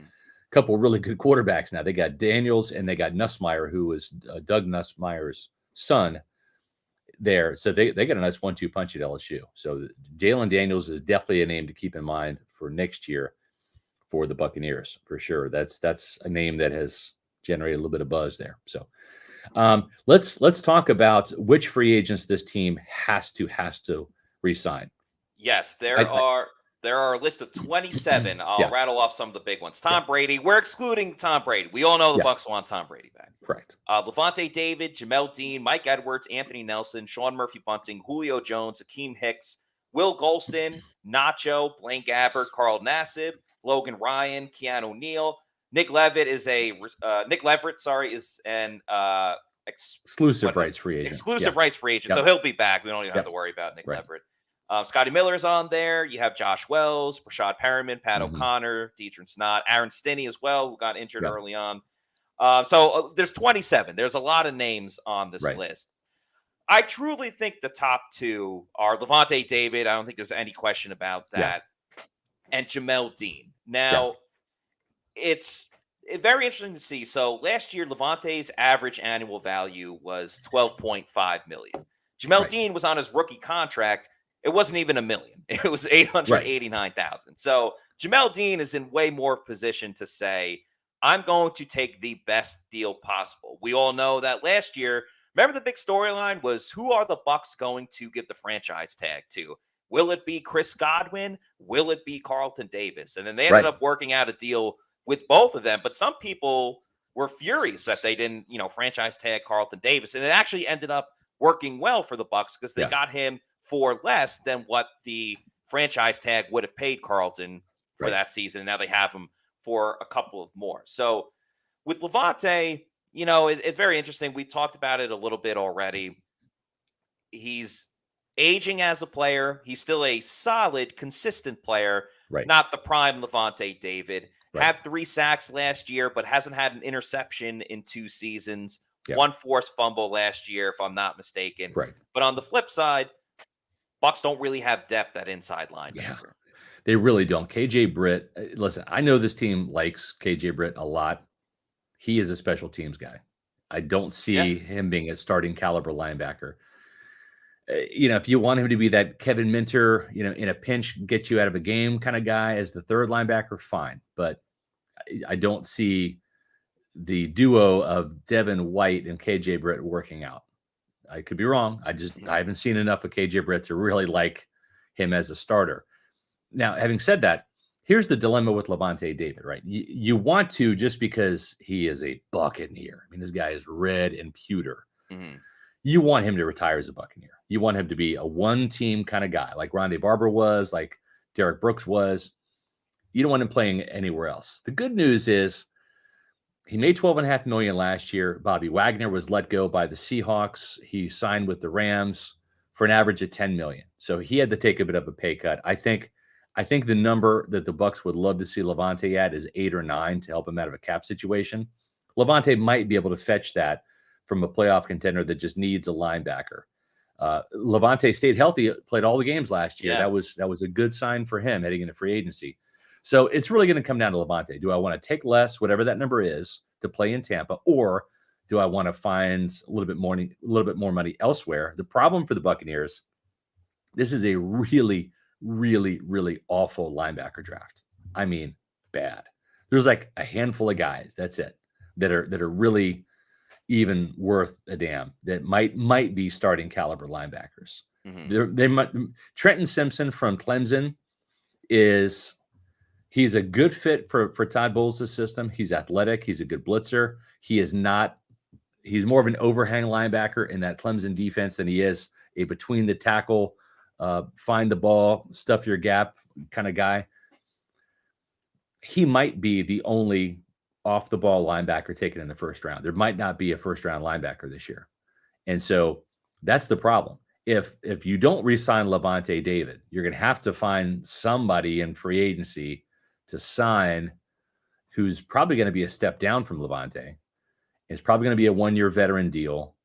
couple of really good quarterbacks now. They got Daniels and they got Nussmeier, who was Doug Nussmeier's son there. So they got a nice 1-2 punch at LSU. So Jalen Daniels is definitely a name to keep in mind for next year for the Buccaneers, for sure. That's a name that has generated a little bit of buzz there. So let's talk about which free agents this team has to re-sign. Yes, there are a list of 27. I'll rattle off some of the big ones. Tom Brady. We're excluding Tom Brady. We all know the Bucs want Tom Brady back. Correct. Lavonte David, Jamel Dean, Mike Edwards, Anthony Nelson, Sean Murphy-Bunting, Julio Jones, Akeem Hicks, Will Golston, Nacho, Blaine Gabbert, Carl Nassib, Logan Ryan, Keanu Neal. Nick Leverett is an exclusive rights free agent. Exclusive rights free agent. So he'll be back. We don't even have to worry about Nick Leverett. Scotty Miller's on there. You have Josh Wells, Rashad Perriman, Pat O'Connor, Deidre Snott, Aaron Stinney as well, who got injured early on. So there's 27. There's a lot of names on this list. I truly think the top two are Lavonte David. I don't think there's any question about that. And Jamel Dean. Now, it's very interesting to see. So last year, Lavonte's average annual value was $12.5 million. Jamel Dean was on his rookie contract. It wasn't even $1 million. It was $889,000. So Jamel Dean is in way more position to say, I'm going to take the best deal possible. We all know that last year, remember the big storyline was, who are the Bucs going to give the franchise tag to? Will it be Chris Godwin? Will it be Carlton Davis? And then they ended up working out a deal with both of them. But some people were furious that they didn't, franchise tag Carlton Davis. And it actually ended up working well for the Bucs because they got him for less than what the franchise tag would have paid Carlton for that season. And now they have him for a couple of more. So with Lavonte, it's very interesting. We've talked about it a little bit already. He's aging as a player. He's still a solid, consistent player, not the prime Lavonte David. Had 3 sacks last year, but hasn't had an interception in 2 seasons. 1 forced fumble last year, if I'm not mistaken. But on the flip side, Bucs don't really have depth at inside linebacker. They really don't. KJ Britt, listen, I know this team likes KJ Britt a lot. He is a special teams guy. I don't see him being a starting caliber linebacker. If you want him to be that Kevin Minter, in a pinch, get you out of a game kind of guy as the third linebacker, fine. But I don't see the duo of Devin White and KJ Britt working out. I could be wrong. I haven't seen enough of KJ Britt to really like him as a starter. Now, having said that, here's the dilemma with Lavonte David, right? You want to, just because he is a Buccaneer. I mean, this guy is red and pewter. You want him to retire as a Buccaneer. You want him to be a one-team kind of guy, like Rondé Barber was, like Derek Brooks was. You don't want him playing anywhere else. The good news is he made $12.5 million last year. Bobby Wagner was let go by the Seahawks. He signed with the Rams for an average of $10 million. So he had to take a bit of a pay cut. I think the number that the Bucs would love to see Lavonte at is 8 or 9 to help him out of a cap situation. Lavonte might be able to fetch that from a playoff contender that just needs a linebacker. Lavonte stayed healthy, played all the games last year. That was a good sign for him heading into free agency. So it's really going to come down to Lavonte. Do I want to take less, whatever that number is, to play in Tampa, or do I want to find a little bit more money elsewhere? The problem for the Buccaneers, this is a really, really, really awful linebacker draft. I mean, bad. There's like a handful of guys, that's it, that are really even worth a damn, that might be starting caliber linebackers. They might. Trenton Simpson from Clemson he's a good fit for Todd Bowles' system. He's athletic. He's a good blitzer. He's more of an overhang linebacker in that Clemson defense than he is a between the tackle find the ball, stuff your gap kind of guy. He might be the only off the ball linebacker taken in the first round. There might not be a first round linebacker this year. And so that's the problem. If you don't re-sign Lavonte David, you're going to have to find somebody in free agency to sign who's probably going to be a step down from Lavonte. It's probably going to be a 1-year veteran deal.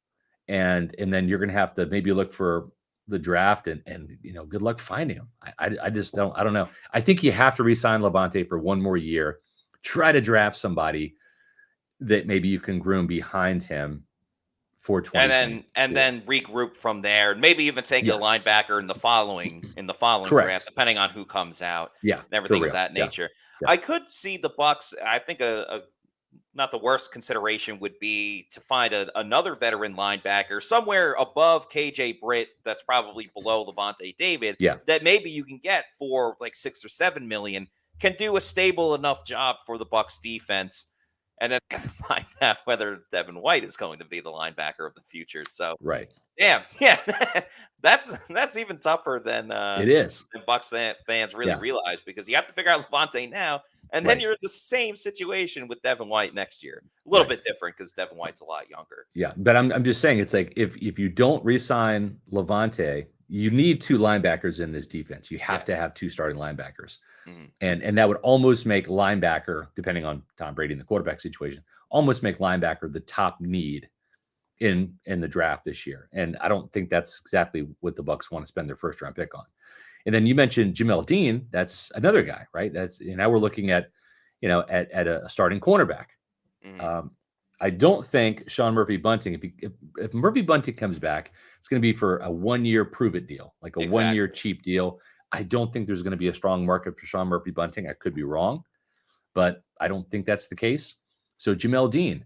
And then you're going to have to maybe look for the draft and good luck finding him. I just don't know. I think you have to re-sign Lavonte for 1 more year. Try to draft somebody that maybe you can groom behind him for 2020. And then regroup from there. Maybe even take a linebacker in the following draft, depending on who comes out. Yeah, and everything of that nature. Yeah. I could see the Bucs. I think a not the worst consideration would be to find another veteran linebacker somewhere above KJ Britt. That's probably below Lavonte David. Yeah. That maybe you can get for like $6 or $7 million, can do a stable enough job for the Bucs defense. And then find out whether Devin White is going to be the linebacker of the future. So right. Yeah. That's even tougher than it is. Than Bucs fans really realize, because you have to figure out Lavonte now, and then you're in the same situation with Devin White next year. A little bit different because Devin White's a lot younger. Yeah, but I'm just saying, it's like if you don't re-sign Lavonte, you need 2 linebackers in this defense. You have to have 2 starting linebackers. Mm-hmm. And that would almost make linebacker, depending on Tom Brady and the quarterback situation, almost make linebacker the top need in the draft this year. And I don't think that's exactly what the Bucs want to spend their first round pick on. And then you mentioned Jamel Dean. That's another guy, right? That's now we're looking at a starting cornerback. Mm-hmm. I don't think Sean Murphy-Bunting, if Murphy-Bunting comes back, it's going to be for a 1-year prove it deal, like a 1-year cheap deal. I don't think there's going to be a strong market for Sean Murphy-Bunting. I could be wrong, but I don't think that's the case. So Jamel Dean,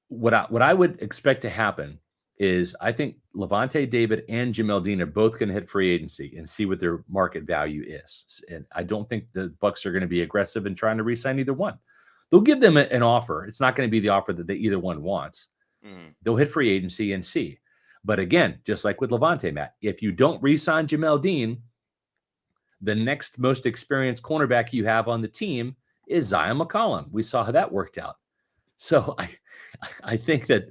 what I would expect to happen is I think Lavonte David and Jamel Dean are both going to hit free agency and see what their market value is. And I don't think the Bucs are going to be aggressive in trying to re-sign either one. They'll give them an offer. It's not going to be the offer that either one wants. Mm-hmm. They'll hit free agency and see. But again, just like with Lavonte, Matt, if you don't re-sign Jamel Dean, the next most experienced cornerback you have on the team is Zion McCollum. We saw how that worked out. So I think that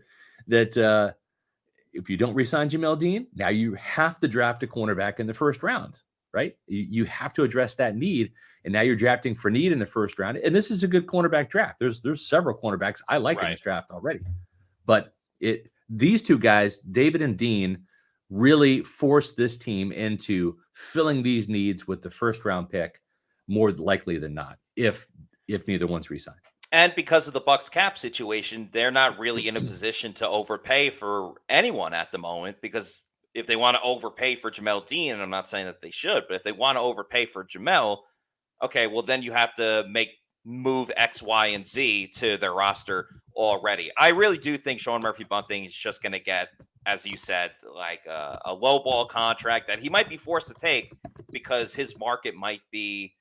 if you don't re-sign Jamel Dean, now you have to draft a cornerback in the first round, right? You have to address that need. And now you're drafting for need in the first round. And this is a good cornerback draft. There's several cornerbacks I like in this draft already. But these 2 guys, David and Dean, really forced this team into filling these needs with the first round pick more likely than not, if neither one's re-signed. And because of the Bucs cap situation, they're not really in a position to overpay for anyone at the moment, because if they want to overpay for Jamel Dean, and I'm not saying that they should, but if they want to overpay for Jamel, okay, well, then you have to move X, Y, and Z to their roster already. I really do think Sean Murphy-Bunting is just going to get, as you said, like a low ball contract that he might be forced to take because his market might be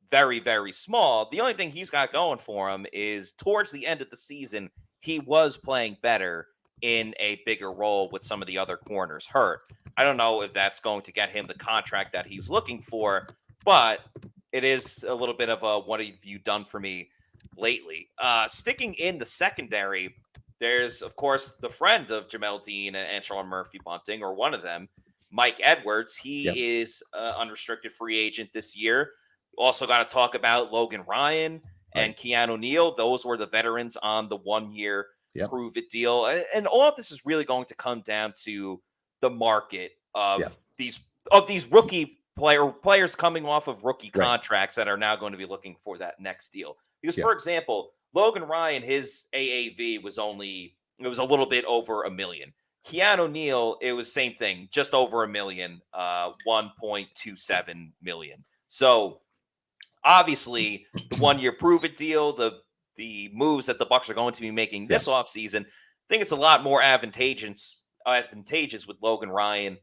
very, very small. The only thing he's got going for him is towards the end of the season, he was playing better in a bigger role with some of the other corners hurt. I don't know if that's going to get him the contract that he's looking for, but it is a little bit of a what have you done for me lately. Sticking in the secondary, there's, of course, the friend of Jamel Dean and Sean Murphy-Bunting, or one of them, Mike Edwards. He is unrestricted free agent this year. Also got to talk about Logan Ryan and Keanu Neal. Those were the veterans on the 1-year prove it deal. And all of this is really going to come down to the market of these rookie players coming off of rookie contracts that are now going to be looking for that next deal. Because, for example, Logan Ryan, his AAV was a little bit over $1 million. Keanu Neal, it was same thing, just over $1 million, 1.27 million. So obviously the 1-year prove it deal, the moves that the Bucs are going to be making this offseason, I think it's a lot more advantageous with Logan Ryan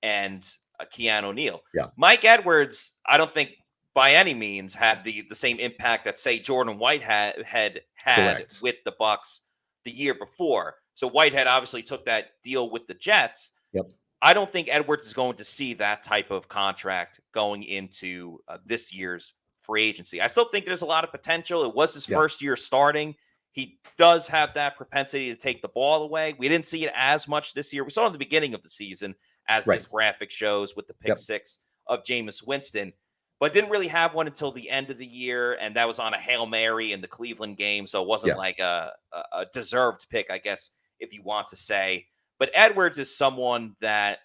and Keanu Neal. Mike Edwards, I don't think by any means had the same impact that, say, Jordan Whitehead had with the Bucs the year before. So Whitehead obviously took that deal with the Jets. I don't think Edwards is going to see that type of contract going into this year's free agency. I still think there's a lot of potential. It was his first year starting. He does have that propensity to take the ball away. We didn't see it as much this year. We saw it at the beginning of the season, as this graphic shows, with the pick six of Jameis Winston, but didn't really have one until the end of the year, and that was on a Hail Mary in the Cleveland game, so it wasn't like a deserved pick, I guess, if you want to say. But Edwards is someone that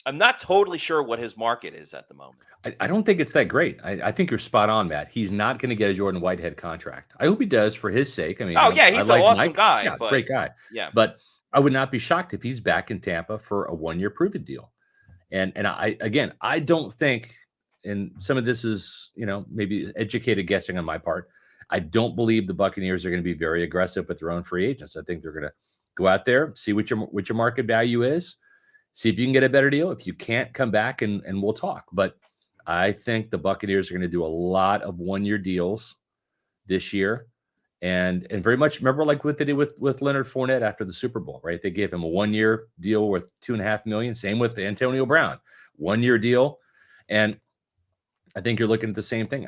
I'm not totally sure what his market is at the moment. I don't think it's that great. I think you're spot on, Matt. He's not going to get a Jordan Whitehead contract. I hope he does for his sake. I mean, he's an awesome guy. Yeah, but, great guy. Yeah, but I would not be shocked if he's back in Tampa for a 1-year prove-it deal. And I don't think, and some of this is, maybe educated guessing on my part, I don't believe the Buccaneers are going to be very aggressive with their own free agents. I think they're going to go out there, see what your market value is, see if you can get a better deal. If you can't, come back and we'll talk. But I think the Buccaneers are going to do a lot of 1-year deals this year. And very much remember like what they did with Leonard Fournette after the Super Bowl, right? They gave him a 1-year deal worth $2.5 million. Same with Antonio Brown, 1-year deal. And I think you're looking at the same thing.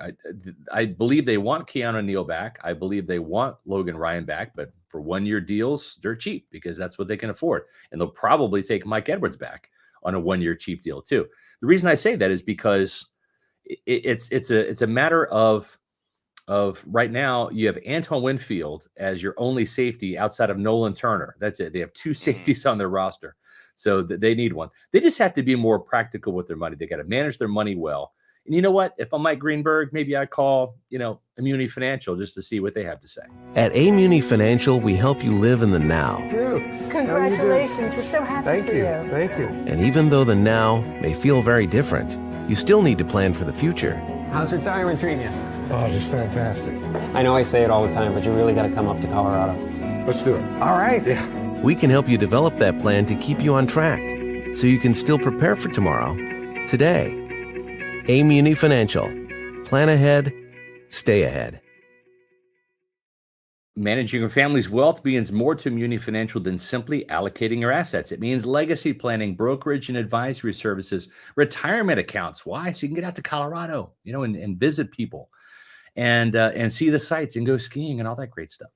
I believe they want Keanu Neal back. I believe they want Logan Ryan back, but for 1-year deals, they're cheap because that's what they can afford. And they'll probably take Mike Edwards back on a 1-year cheap deal too. The reason I say that is because it's a matter of right now you have Antoine Winfield as your only safety outside of Nolan Turner. That's it. They have 2 safeties on their roster, so they need one. They just have to be more practical with their money. They got to manage their money well. And you know what? If I'm Mike Greenberg, maybe I call, Immuni Financial just to see what they have to say. At Immuni Financial, we help you live in the now. Congratulations. We're so happy for you. Thank you. And even though the now may feel very different, you still need to plan for the future. How's retirement treating you? Oh, just fantastic. I know I say it all the time, but you really got to come up to Colorado. Let's do it. All right. Yeah. We can help you develop that plan to keep you on track so you can still prepare for tomorrow, today. Immuni Financial. Plan ahead, stay ahead. Managing your family's wealth means more to Immuni Financial than simply allocating your assets. It means legacy planning, brokerage and advisory services, retirement accounts. Why? So you can get out to Colorado, and visit people and see the sights and go skiing and all that great stuff.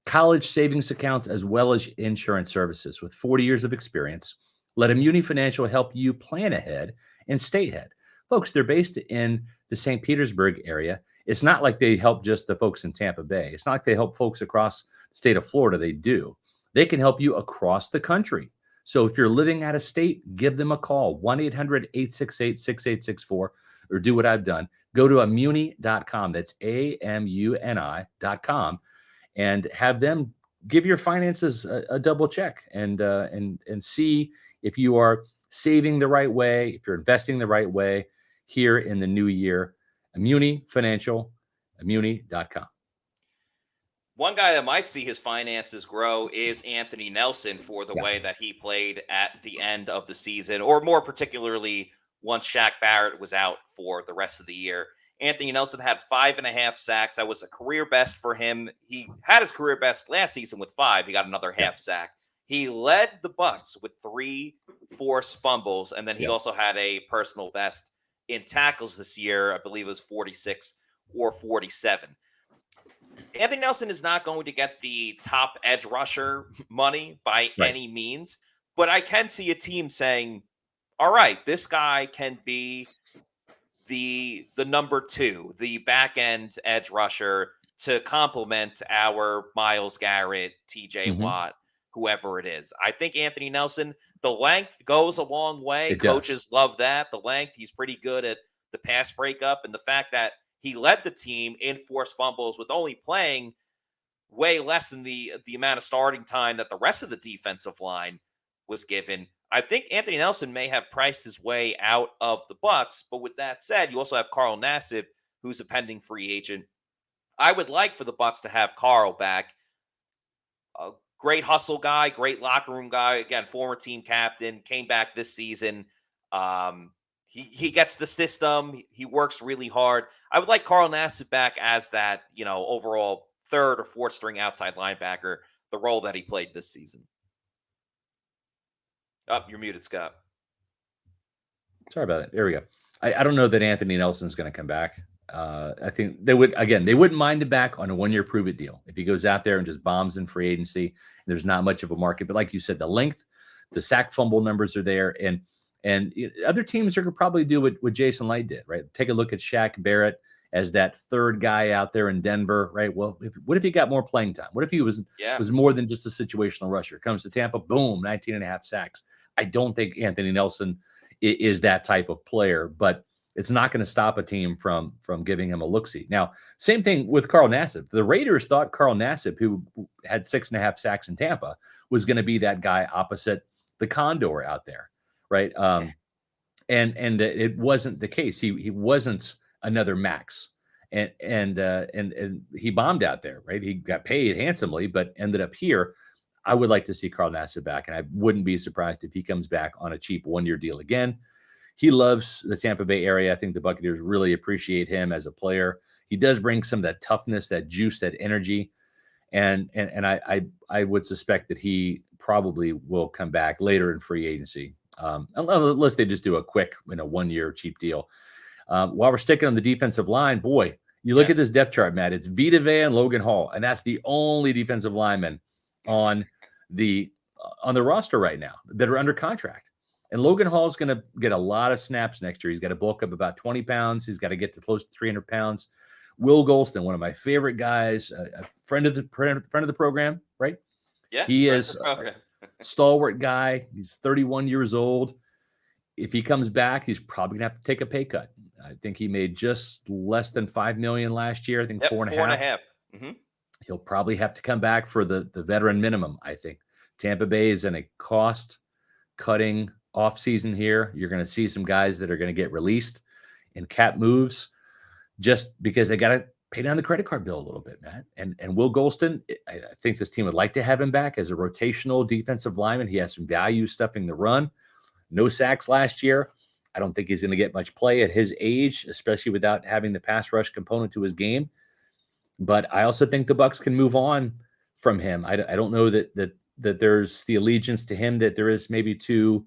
College savings accounts, as well as insurance services. With 40 years of experience, let Immuni Financial help you plan ahead and stay ahead. Folks, they're based in the St. Petersburg area. It's not like they help just the folks in Tampa Bay. It's not like they help folks across the state of Florida. They do. They can help you across the country. So if you're living out of state, give them a call, 1-800-868-6864, or do what I've done. Go to Immuni.com. That's AMUNI.com, and have them give your finances a double check and see if you are saving the right way, if you're investing the right way here in the new year. Immuni Financial, Immuni.com. One guy that might see his finances grow is Anthony Nelson for the way that he played at the end of the season, or more particularly once Shaq Barrett was out for the rest of the year. Anthony Nelson had 5.5 sacks. That was a career best for him. He had his career best last season with 5. He got another half sack. He led the Bucs with 3 forced fumbles, and then he also had a personal best in tackles this year. I believe it was 46 or 47. Anthony Nelson is not going to get the top edge rusher money by any means, but I can see a team saying, all right, this guy can be the number 2, the back end edge rusher to complement our Myles Garrett, TJ Watt, whoever it is. I think Anthony Nelson, the length goes a long way. Coaches love that. The length, he's pretty good at the pass breakup, and the fact that he led the team in forced fumbles with only playing way less than the amount of starting time that the rest of the defensive line was given. I think Anthony Nelson may have priced his way out of the Bucs, but with that said, you also have Carl Nassib, who's a pending free agent. I would like for the Bucs to have Carl back. A great hustle guy, great locker room guy. Again, former team captain, came back this season. He gets the system. He works really hard. I would like Carl Nassib back as that, overall 3rd or 4th string outside linebacker, the role that he played this season. Oh, you're muted, Scott. Sorry about that. There we go. I don't know that Anthony Nelson's going to come back. I think they wouldn't mind him back on a 1-year prove it deal. If he goes out there and just bombs in free agency, there's not much of a market. But like you said, the length, the sack fumble numbers are there. And other teams are going to probably do what Jason Light did, right? Take a look at Shaq Barrett as that third guy out there in Denver, right? Well, what if he got more playing time? What if he was more than just a situational rusher? Comes to Tampa, boom, 19.5 sacks. I don't think Anthony Nelson is that type of player, but it's not going to stop a team from giving him a look-see. Now, same thing with Carl Nassib. The Raiders thought Carl Nassib, who had 6.5 sacks in Tampa, was going to be that guy opposite the Condor out there, right? And it wasn't the case. He wasn't another Max, and he bombed out there, right? He got paid handsomely, but ended up here. I would like to see Carl Nassib back, and I wouldn't be surprised if he comes back on a cheap 1-year deal again. He loves the Tampa Bay area. I think the Buccaneers really appreciate him as a player. He does bring some of that toughness, that juice, that energy, and I would suspect that he probably will come back later in free agency, unless they just do a quick 1-year cheap deal. While we're sticking on the defensive line, boy, you look at this depth chart, Matt. It's Vita Vea and Logan Hall, and that's the only defensive lineman on the roster right now that are under contract. And Logan Hall is going to get a lot of snaps next year. He's got to bulk up about 20 pounds. He's got to get to close to 300 pounds. Will Golston, one of my favorite guys, a friend of the program, right? Yeah, he is a stalwart guy. He's 31 years old. If he comes back, he's probably gonna have to take a pay cut. I think he made just less than $5 million last year. I think 4.5. Mm-hmm. He'll probably have to come back for the veteran minimum. I think Tampa Bay is in a cost-cutting offseason here. You're going to see some guys that are going to get released in cap moves just because they got to pay down the credit card bill a little bit, Matt. And Will Golston, I think this team would like to have him back as a rotational defensive lineman. He has some value stuffing the run. No sacks last year. I don't think he's going to get much play at his age, especially without having the pass rush component to his game. But I also think the Bucs can move on from him. I don't know that there's the allegiance to him that there is maybe to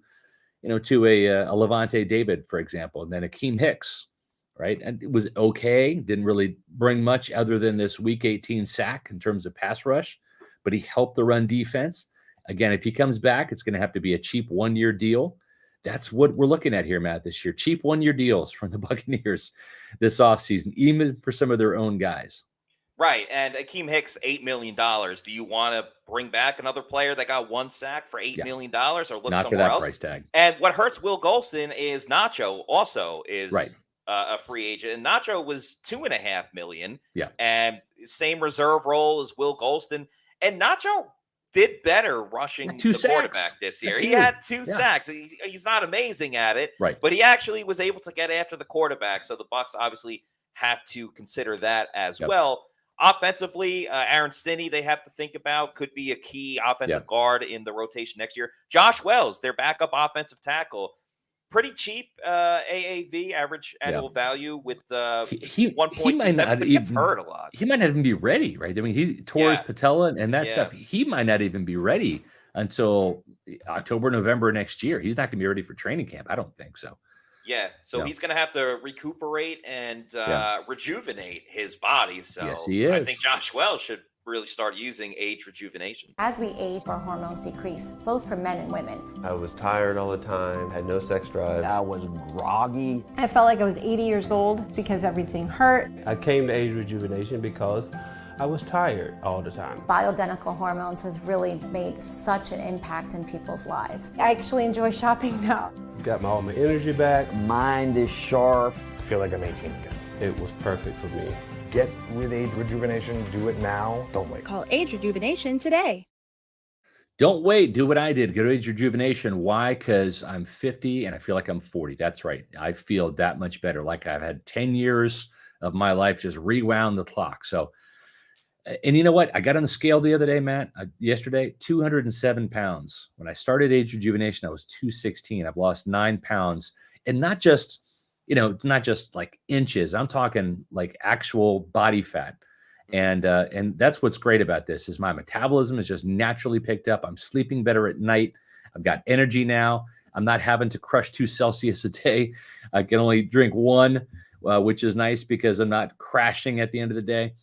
a Lavonte David, for example, and then Akeem Hicks, right? And it was okay. Didn't really bring much other than this week 18 sack in terms of pass rush, but he helped the run defense. Again, if he comes back, it's going to have to be a cheap 1-year deal. That's what we're looking at here, Matt, this year. Cheap 1-year deals from the Buccaneers this offseason, even for some of their own guys. Right, and Akeem Hicks, $8 million. Do you want to bring back another player that got 1 sack for $8 million, or look not somewhere for that else? Price tag. And what hurts Will Golston is Nacho also is right. A free agent, and Nacho was $2.5 million. Yeah, and same reserve role as Will Golston, and Nacho did better rushing the quarterback this year. He had 2 sacks. He's not amazing at it, right? But he actually was able to get after the quarterback. So the Bucs obviously have to consider that as well. Offensively, Aaron Stinney, they have to think about, could be a key offensive guard in the rotation next year. Josh Wells, their backup offensive tackle, pretty cheap AAV, average annual value, with 1.27, but he gets hurt a lot. He might not even be ready, right? I mean, he tore his patella and that stuff. He might not even be ready until October, November next year. He's not going to be ready for training camp. I don't think so. Yeah, so he's going to have to recuperate and rejuvenate his body. So yes, he is. I think Josh Wells should really start using age rejuvenation. As we age, our hormones decrease, both for men and women. I was tired all the time, had no sex drive. I was groggy. I felt like I was 80 years old because everything hurt. I came to age rejuvenation because I was tired all the time. Bioidentical hormones has really made such an impact in people's lives. I actually enjoy shopping now. Got all my energy back. Mind is sharp. I feel like I'm 18 again. It was perfect for me. Get with age rejuvenation. Do it now. Don't wait. Call Age Rejuvenation today. Don't wait. Do what I did. Go to Age Rejuvenation. Why? Because I'm 50 and I feel like I'm 40. That's right. I feel that much better. Like I've had 10 years of my life just rewound the clock. So, and you know what? I got on the scale the other day, Matt, yesterday, 207 pounds. When I started Age Rejuvenation, I was 216. I've lost 9 pounds, and not just like inches. I'm talking like actual body fat. And that's what's great about this is my metabolism is just naturally picked up. I'm sleeping better at night. I've got energy now. I'm not having to crush 2 Celsius a day. I can only drink 1, which is nice because I'm not crashing at the end of the day.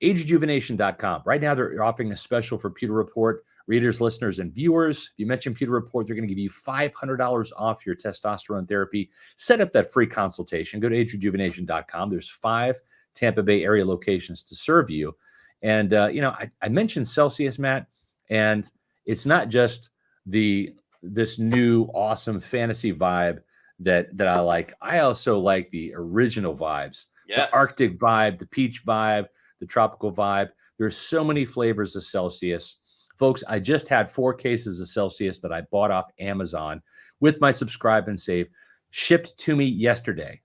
AgeRejuvenation.com. Right now, they're offering a special for Pewter Report readers, listeners, and viewers. If you mention Pewter Report, they're going to give you $500 off your testosterone therapy. Set up that free consultation. Go to AgeRejuvenation.com. There's 5 Tampa Bay area locations to serve you. And, I mentioned Celsius, Matt, and it's not just this new awesome fantasy vibe that I like. I also like the original vibes, the Arctic vibe, the peach vibe, the tropical vibe. There's so many flavors of Celsius. Folks, I just had 4 cases of Celsius that I bought off Amazon with my subscribe and save shipped to me yesterday.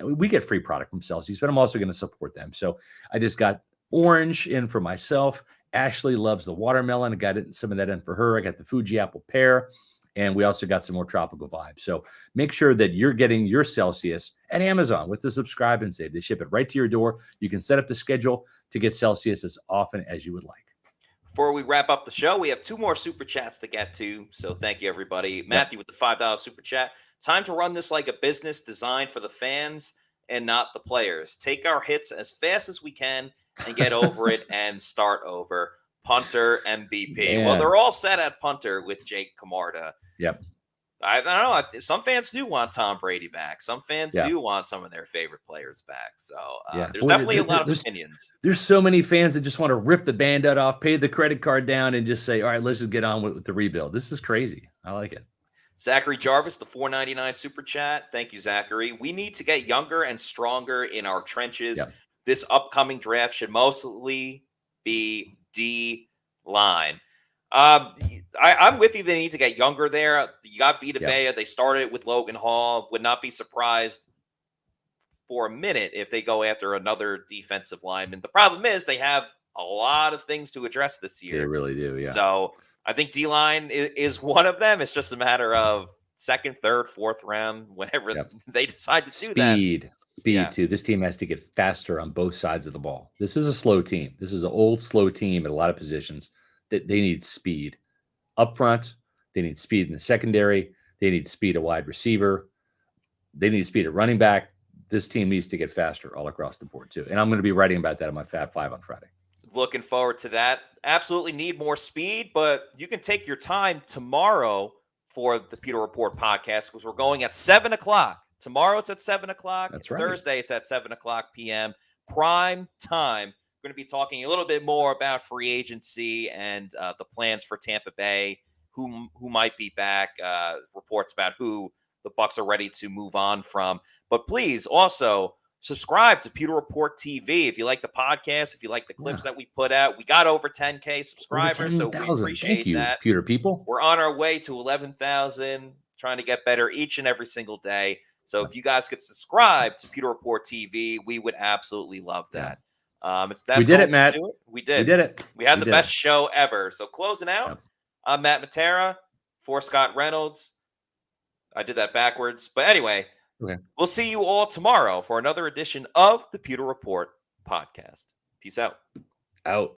We get free product from Celsius, but I'm also going to support them. So I just got orange in for myself. Ashley loves the watermelon. I got some of that in for her. I got the Fuji apple pear, and we also got some more tropical vibes. So make sure that you're getting your Celsius at Amazon with the subscribe and save. They ship it right to your door. You can set up the schedule to get Celsius as often as you would like. Before we wrap up the show, we have 2 more super chats to get to. So thank you, everybody. Matthew with the $5 super chat. Time to run this like a business designed for the fans and not the players. Take our hits as fast as we can and get over it and start over. Punter MVP. Man. Well, they're all set at punter with Jake Camarda. Yep. I don't know. Some fans do want Tom Brady back. Some fans do want some of their favorite players back. So there's definitely a lot of opinions. There's so many fans that just want to rip the Band-Aid off, pay the credit card down, and just say, all right, let's just get on with the rebuild. This is crazy. I like it. Zachary Jarvis, the $4.99 super chat. Thank you, Zachary. We need to get younger and stronger in our trenches. Yep. This upcoming draft should mostly be D-line. I'm with you. They need to get younger there. You got Vita Vea. They started with Logan Hall. Would not be surprised for a minute if they go after another defensive lineman. The problem is they have a lot of things to address this year. They really do, yeah. So I think D-line is one of them. It's just a matter of 2nd, 3rd, 4th round, whenever they decide to do that. Speed, too. This team has to get faster on both sides of the ball. This is a slow team. This is an old, slow team at a lot of positions. They need speed up front. They need speed in the secondary. They need speed at wide receiver. They need speed at running back. This team needs to get faster all across the board, too. And I'm going to be writing about that in my Fab 5 on Friday. Looking forward to that. Absolutely need more speed, but you can take your time tomorrow for the Pewter Report podcast because we're going at 7 o'clock. Tomorrow it's at 7 o'clock. That's right. Thursday it's at 7 o'clock p.m. Prime time. We're going to be talking a little bit more about free agency and the plans for Tampa Bay, who might be back, reports about who the Bucs are ready to move on from. But please also subscribe to Pewter Report TV if you like the podcast, if you like the clips that we put out. We got over 10K subscribers, so we appreciate Thank you, that. Pewter people. We're on our way to 11,000, trying to get better each and every single day. So if you guys could subscribe to Pewter Report TV, we would absolutely love that. We did it, Matt. We did. We did it. We had the best show ever. So closing out, I'm Matt Matera for Scott Reynolds. I did that backwards. But anyway, we'll see you all tomorrow for another edition of the Pewter Report podcast. Peace out. Out.